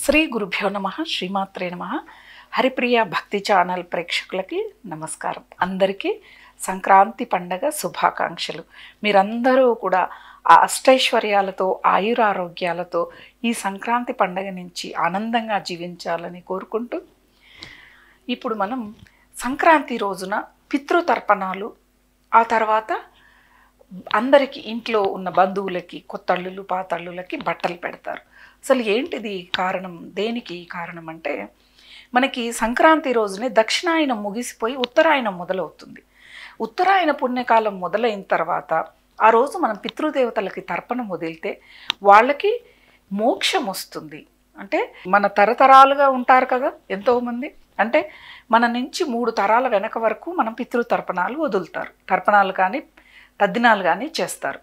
శ్రీ గురుభ్యో నమ శ్రీమాత్రే నమ హరిప్రియ భక్తి ఛానల్ ప్రేక్షకులకి నమస్కారం. అందరికీ సంక్రాంతి పండగ శుభాకాంక్షలు. మీరందరూ కూడా ఆ అష్టైశ్వర్యాలతో ఆయురారోగ్యాలతో ఈ సంక్రాంతి పండగ నుంచి ఆనందంగా జీవించాలని కోరుకుంటూ ఇప్పుడు మనం సంక్రాంతి రోజున పితృతర్పణాలు, ఆ తర్వాత అందరికీ ఇంట్లో ఉన్న బంధువులకి కొత్తళ్ళులు పాతళ్ళులకి బట్టలు పెడతారు. అసలు ఏంటిది కారణం, దేనికి కారణం అంటే మనకి సంక్రాంతి రోజునే దక్షిణాయనం ముగిసిపోయి ఉత్తరాయణం మొదలవుతుంది. ఉత్తరాయణ పుణ్యకాలం మొదలైన తర్వాత ఆ రోజు మనం పితృదేవతలకి తర్పణం వదిలితే వాళ్ళకి మోక్షం వస్తుంది. అంటే మన తరతరాలుగా ఉంటారు కదా ఎంతోమంది, అంటే మన నుంచి 3 తరాల వెనక వరకు మనం పితృతర్పణాలు వదులుతారు. తర్పణాలు కానీ తద్దినాలు కానీ చేస్తారు.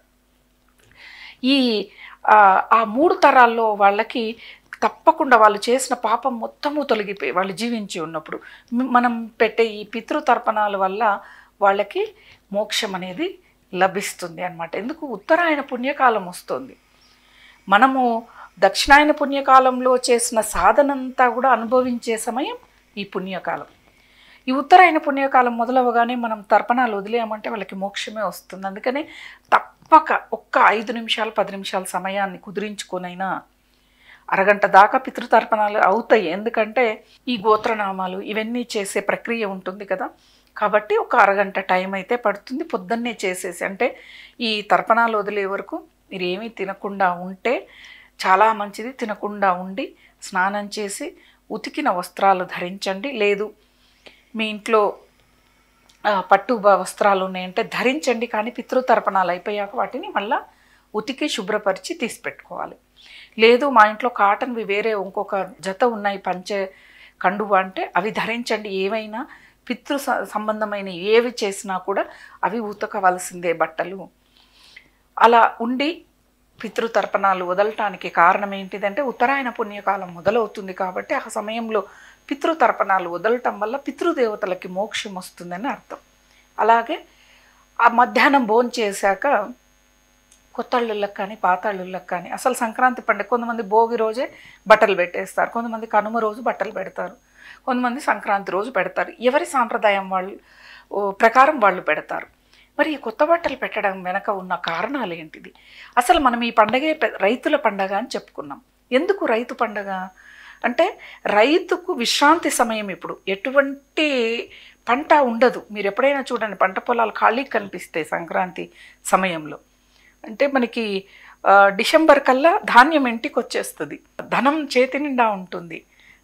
ఆ 3 తరాల్లో వాళ్ళకి తప్పకుండా వాళ్ళు చేసిన పాపం మొత్తము తొలగిపోయి వాళ్ళు జీవించి ఉన్నప్పుడు మనం పెట్టే ఈ పితృతర్పణాల వల్ల వాళ్ళకి మోక్షం అనేది లభిస్తుంది అన్నమాట. ఎందుకు ఉత్తరాయణ పుణ్యకాలం వస్తుంది, మనము దక్షిణాయన పుణ్యకాలంలో చేసిన సాధనంతా కూడా అనుభవించే సమయం ఈ పుణ్యకాలం. ఈ ఉత్తరాయణ పుణ్యకాలం మొదలవగానే మనం తర్పణాలు వదిలేయమంటే వాళ్ళకి మోక్షమే వస్తుంది. అందుకనే తప్పక ఒక్క 5 నిమిషాలు 10 నిమిషాల సమయాన్ని కుదిరించుకొనైనా అరగంట దాకా పితృతర్పణాలు అవుతాయి. ఎందుకంటే ఈ గోత్రనామాలు ఇవన్నీ చేసే ప్రక్రియ ఉంటుంది కదా, కాబట్టి ఒక అరగంట టైం అయితే పడుతుంది. పొద్దున్నే చేసేసి, అంటే ఈ తర్పణాలు వదిలే వరకు మీరు ఏమీ తినకుండా ఉంటే చాలా మంచిది. తినకుండా ఉండి స్నానం చేసి ఉతికిన వస్త్రాలు ధరించండి. లేదు మీ ఇంట్లో పట్టు వస్త్రాలు ఉన్నాయంటే ధరించండి, కానీ పితృతర్పణాలు అయిపోయాక వాటిని మళ్ళీ ఉతికి శుభ్రపరిచి తీసి పెట్టుకోవాలి. లేదు మా ఇంట్లో కాటన్వి వేరే ఇంకొక జత ఉన్నాయి పంచె కండువ అంటే అవి ధరించండి. ఏవైనా పితృ సంబంధమైన ఏవి చేసినా కూడా అవి ఉతకవలసిందే బట్టలు. అలా ఉండి పితృతర్పణాలు వదలటానికి కారణం ఏంటిదంటే ఉత్తరాయణ పుణ్యకాలం మొదలవుతుంది కాబట్టి ఆ సమయంలో పితృతర్పణాలు వదలటం వల్ల పితృదేవతలకి మోక్షం వస్తుందని అర్థం. అలాగే ఆ మధ్యాహ్నం భోజనం చేశాక కొత్తళ్ళుళ్ళకి కానీ పాతళ్ళుళ్ళకి కానీ అసలు సంక్రాంతి పండుగ కొంతమంది భోగి రోజే బట్టలు పెట్టేస్తారు, కొంతమంది కనుమ రోజు బట్టలు పెడతారు, కొంతమంది సంక్రాంతి రోజు పెడతారు. ఎవరి సాంప్రదాయం వాళ్ళు ప్రకారం వాళ్ళు పెడతారు. మరి ఈ కొత్త బట్టలు పెట్టడం వెనక ఉన్న కారణాలు ఏంటిది? అసలు మనం ఈ పండగే రైతుల పండగ అని చెప్పుకున్నాం. ఎందుకు రైతు పండగ అంటే రైతుకు విశ్రాంతి సమయం. ఇప్పుడు ఎటువంటి పంట ఉండదు. మీరు ఎప్పుడైనా చూడండి, పంట పొలాలు ఖాళీ కనిపిస్తాయి సంక్రాంతి సమయంలో. అంటే మనకి డిసెంబర్ కల్లా ధాన్యం ఇంటికి వచ్చేస్తుంది, ధనం చేతి నిండా ఉంటుంది,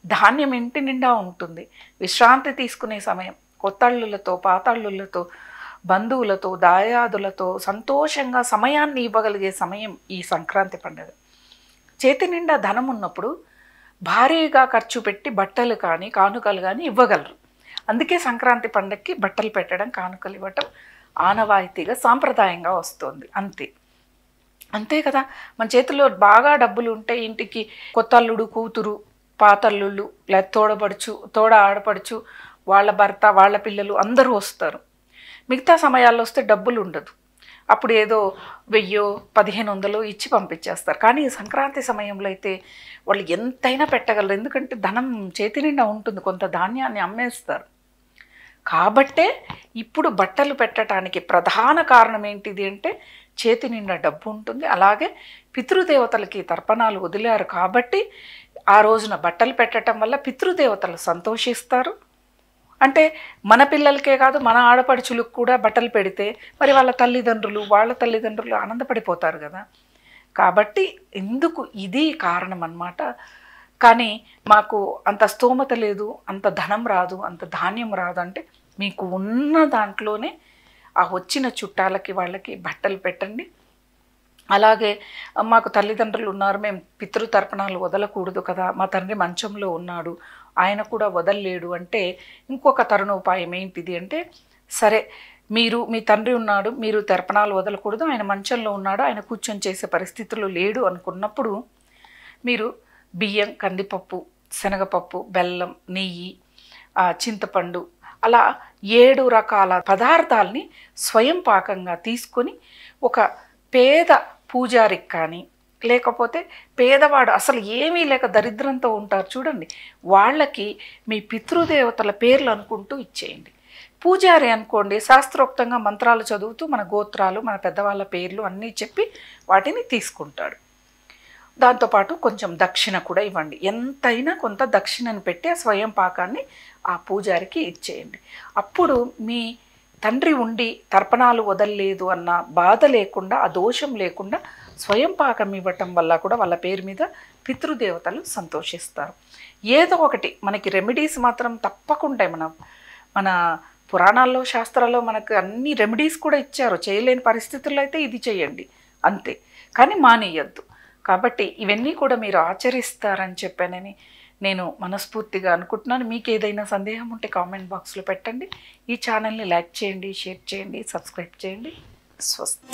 ధాన్యం ఇంటి నిండా ఉంటుంది. విశ్రాంతి తీసుకునే సమయం. కొత్తళ్ళులతో పాతళ్ళులతో బంధువులతో దాయాదులతో సంతోషంగా సమయాన్ని ఇవ్వగలిగే సమయం ఈ సంక్రాంతి పండుగ. చేతి నిండా ధనం ఉన్నప్పుడు భారీగా ఖర్చు పెట్టి బట్టలు కానీ కానుకలు కానీ ఇవ్వగలరు. అందుకే సంక్రాంతి పండగకి బట్టలు పెట్టడం కానుకలు ఇవ్వటం ఆనవాయితీగా సాంప్రదాయంగా వస్తుంది. అంతే కదా. మన చేతిలో బాగా డబ్బులు ఉంటే ఇంటికి కొత్తల్లుడు కూతురు, పాతల్లుళ్ళు, లేదా తోడ ఆడపడుచు, వాళ్ళ భర్త, వాళ్ళ పిల్లలు అందరూ వస్తారు. మిగతా సమయాల్లో వస్తే డబ్బులు ఉండదు, అప్పుడు ఏదో 1000 1500 ఇచ్చి పంపించేస్తారు. కానీ సంక్రాంతి సమయంలో అయితే వాళ్ళు ఎంతైనా పెట్టగలరు, ఎందుకంటే ధనం చేతి నిండా ఉంటుంది, కొంత ధాన్యాన్ని అమ్మేస్తారు. కాబట్టే ఇప్పుడు బట్టలు పెట్టడానికి ప్రధాన కారణం ఏంటిది అంటే చేతి నిండా డబ్బు ఉంటుంది. అలాగే పితృదేవతలకి తర్పణాలు వదిలారు కాబట్టి ఆ రోజున బట్టలు పెట్టడం వల్ల పితృదేవతలు సంతోషిస్తారు. అంటే మన పిల్లలకే కాదు మన ఆడపడుచులకు కూడా బట్టలు పెడితే మరి వాళ్ళ తల్లిదండ్రులు ఆనందపడిపోతారు కదా. కాబట్టి ఎందుకు ఇది కారణం అన్నమాట. కానీ మాకు అంత స్తోమత లేదు, అంత ధనం రాదు, అంత ధాన్యం రాదు అంటే మీకు ఉన్న దాంట్లోనే ఆ వచ్చిన చుట్టాలకి వాళ్ళకి బట్టలు పెట్టండి. అలాగే మాకు తల్లిదండ్రులు ఉన్నారు, మేము పితృతర్పణాలు వదలకూడదు కదా, మా తండ్రి మంచంలో ఉన్నాడు, ఆయన కూడా వదలలేడు అంటే ఇంకొక తరుణోపాయం ఏంటిది అంటే, సరే మీ తండ్రి ఉన్నాడు, మీరు తర్పణాలు వదలకూడదు, ఆయన మంచంలో ఉన్నాడు, ఆయన కూర్చొని చేసే పరిస్థితుల్లో లేడు అనుకున్నప్పుడు మీరు బియ్యం, కందిపప్పు, శనగపప్పు, బెల్లం, నెయ్యి, చింతపండు అలా 7 రకాల పదార్థాలని స్వయం పాకంగా తీసుకొని ఒక పేద పూజారికి కానీ లేకపోతే పేదవాడు అసలు ఏమీ లేక దరిద్రంతో ఉంటారు చూడండి, వాళ్ళకి మీ పితృదేవతల పేర్లు అనుకుంటూ ఇచ్చేయండి. పూజారి అనుకోండి, శాస్త్రోక్తంగా మంత్రాలు చదువుతూ మన గోత్రాలు మన పెద్దవాళ్ళ పేర్లు అన్నీ చెప్పి వాటిని తీసుకుంటాడు. దాంతోపాటు కొంచెం దక్షిణ కూడా ఇవ్వండి. ఎంతైనా కొంత దక్షిణను పెట్టి ఆ స్వయం పాకాన్ని ఆ పూజారికి ఇచ్చేయండి. అప్పుడు మీ తండ్రి ఉండి తర్పణాలు వదలలేదు అన్న బాధ లేకుండా, ఆ దోషం లేకుండా స్వయం పాకం ఇవ్వటం వల్ల కూడా వాళ్ళ పేరు మీద పితృదేవతలు సంతోషిస్తారు. ఏదో ఒకటి మనకి రెమెడీస్ మాత్రం తప్పకుండా మన పురాణాల్లో శాస్త్రాల్లో మనకు అన్ని రెమెడీస్ కూడా ఇచ్చారు. చేయలేని పరిస్థితుల్లో అయితే ఇది చేయండి అంతే, కానీ మానేయద్దు. కాబట్టి ఇవన్నీ కూడా మీరు ఆచరిస్తారని చెప్పానని నేను మనస్ఫూర్తిగా అనుకుంటున్నాను. మీకు ఏదైనా సందేహం ఉంటే కామెంట్ బాక్స్లో పెట్టండి. ఈ ఛానల్ని లైక్ చేయండి, షేర్ చేయండి, సబ్స్క్రైబ్ చేయండి. స్వస్తి.